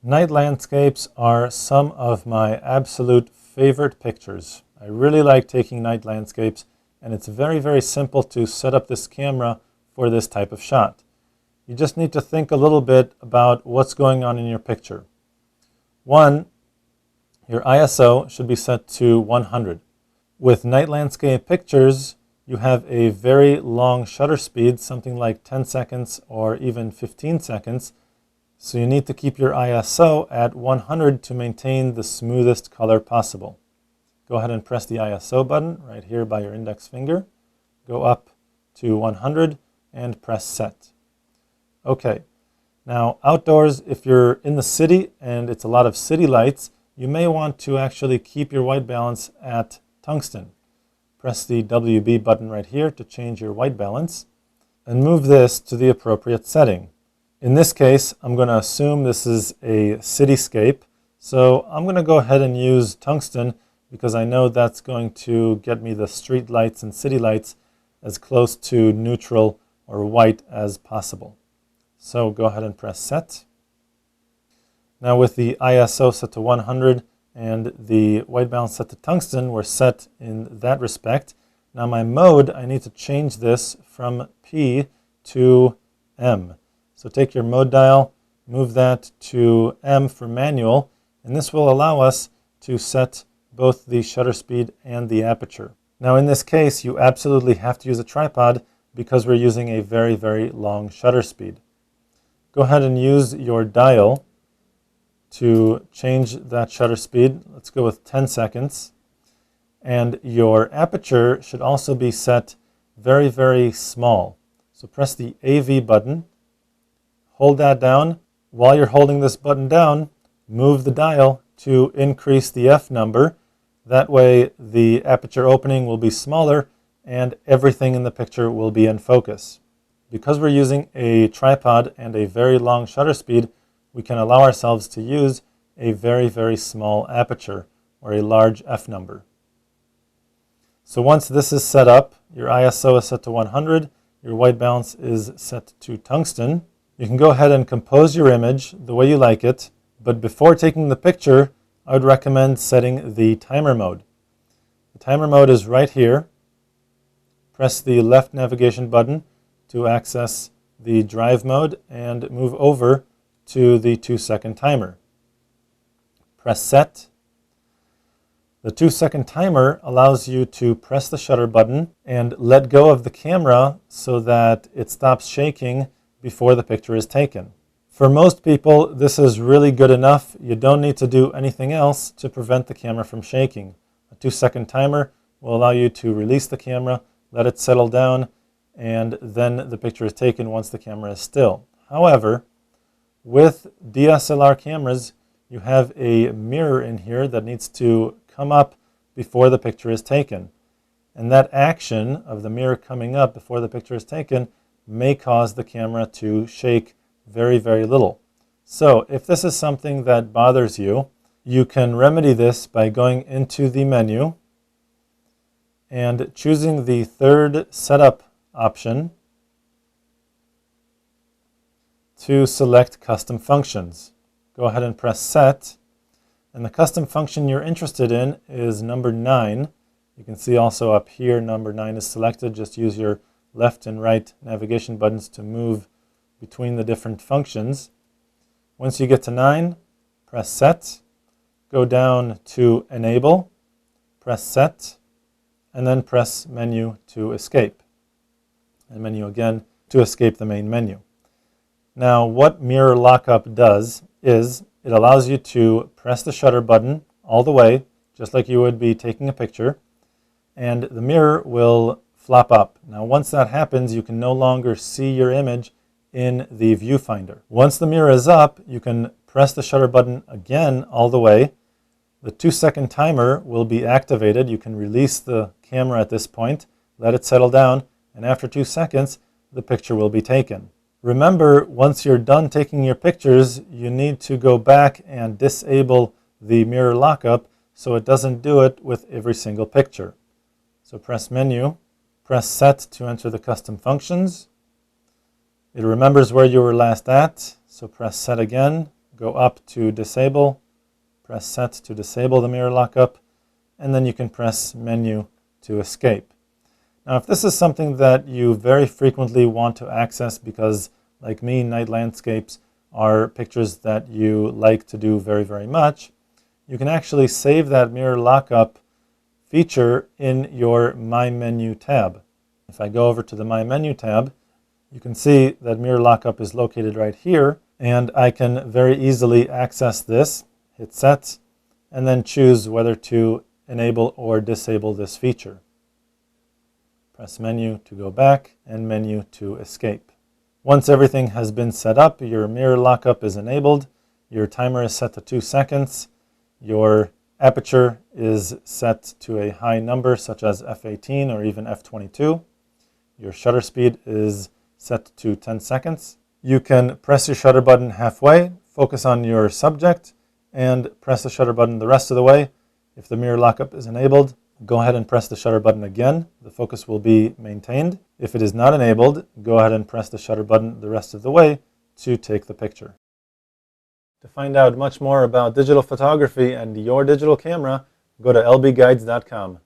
Night landscapes are some of my absolute favorite pictures. I really like taking night landscapes, and it's very, very simple to set up this camera for this type of shot. You just need to think a little bit about what's going on in your picture. One, your ISO should be set to 100. With night landscape pictures, you have a very long shutter speed, something like 10 seconds or even 15 seconds. So you need to keep your ISO at 100 to maintain the smoothest color possible. Go ahead and press the ISO button right here by your index finger. Go up to 100 and press set. Okay, now outdoors, if you're in the city and it's a lot of city lights, you may want to actually keep your white balance at tungsten. Press the WB button right here to change your white balance and move this to the appropriate setting. In this case, I'm going to assume this is a cityscape, so I'm going to go ahead and use tungsten because I know that's going to get me the street lights and city lights as close to neutral or white as possible. So go ahead and press set. Now with the ISO set to 100 and the white balance set to tungsten, we're set in that respect. Now my mode, I need to change this from P to M. So take your mode dial, move that to M for manual, and this will allow us to set both the shutter speed and the aperture. Now in this case, you absolutely have to use a tripod because we're using a very, very long shutter speed. Go ahead and use your dial to change that shutter speed. Let's go with 10 seconds. And your aperture should also be set very, very small. So press the AV button. Hold that down. While you're holding this button down, move the dial to increase the F number. That way the aperture opening will be smaller and everything in the picture will be in focus. Because we're using a tripod and a very long shutter speed, we can allow ourselves to use a very, very small aperture or a large F number. So once this is set up, your ISO is set to 100, your white balance is set to tungsten. You can go ahead and compose your image the way you like it, but before taking the picture, I would recommend setting the timer mode. The timer mode is right here. Press the left navigation button to access the drive mode and move over to the 2-second timer. Press set. The 2-second timer allows you to press the shutter button and let go of the camera so that it stops shaking before the picture is taken. For most people, this is really good enough. You don't need to do anything else to prevent the camera from shaking. A 2-second timer will allow you to release the camera, let it settle down, and then the picture is taken once the camera is still. However, with DSLR cameras, you have a mirror in here that needs to come up before the picture is taken. And that action of the mirror coming up before the picture is taken may cause the camera to shake very, very little. So if this is something that bothers you, you can remedy this by going into the menu and choosing the third setup option to select custom functions. Go ahead and press set, and the custom function you're interested in is number 9. You can see also up here number 9 is selected. Just use your left and right navigation buttons to move between the different functions. Once you get to 9, press set, go down to enable, press set, and then press menu to escape. And menu again to escape the main menu. Now what mirror lockup does is it allows you to press the shutter button all the way, just like you would be taking a picture, and the mirror will flop up. Now once that happens, you can no longer see your image in the viewfinder. Once the mirror is up, you can press the shutter button again all the way. The 2-second timer will be activated. You can release the camera at this point, let it settle down, and after 2 seconds, the picture will be taken. Remember, once you're done taking your pictures, you need to go back and disable the mirror lockup so it doesn't do it with every single picture. So press menu, press set to enter the custom functions. It remembers where you were last at, so press set again, go up to disable, press set to disable the mirror lockup, and then you can press menu to escape. Now, if this is something that you very frequently want to access because, like me, night landscapes are pictures that you like to do very, very much, you can actually save that mirror lockup feature in your My Menu tab. If I go over to the My Menu tab, you can see that mirror lockup is located right here, and I can very easily access this, hit set, and then choose whether to enable or disable this feature. Press menu to go back and menu to escape. Once everything has been set up, your mirror lockup is enabled, your timer is set to 2 seconds, your aperture is set to a high number such as f18 or even f22, your shutter speed is set to 10 seconds. You can press your shutter button halfway, focus on your subject, and press the shutter button the rest of the way. If the mirror lockup is enabled, go ahead and press the shutter button again. The focus will be maintained. If it is not enabled, go ahead and press the shutter button the rest of the way to take the picture. To find out much more about digital photography and your digital camera, go to lbguides.com.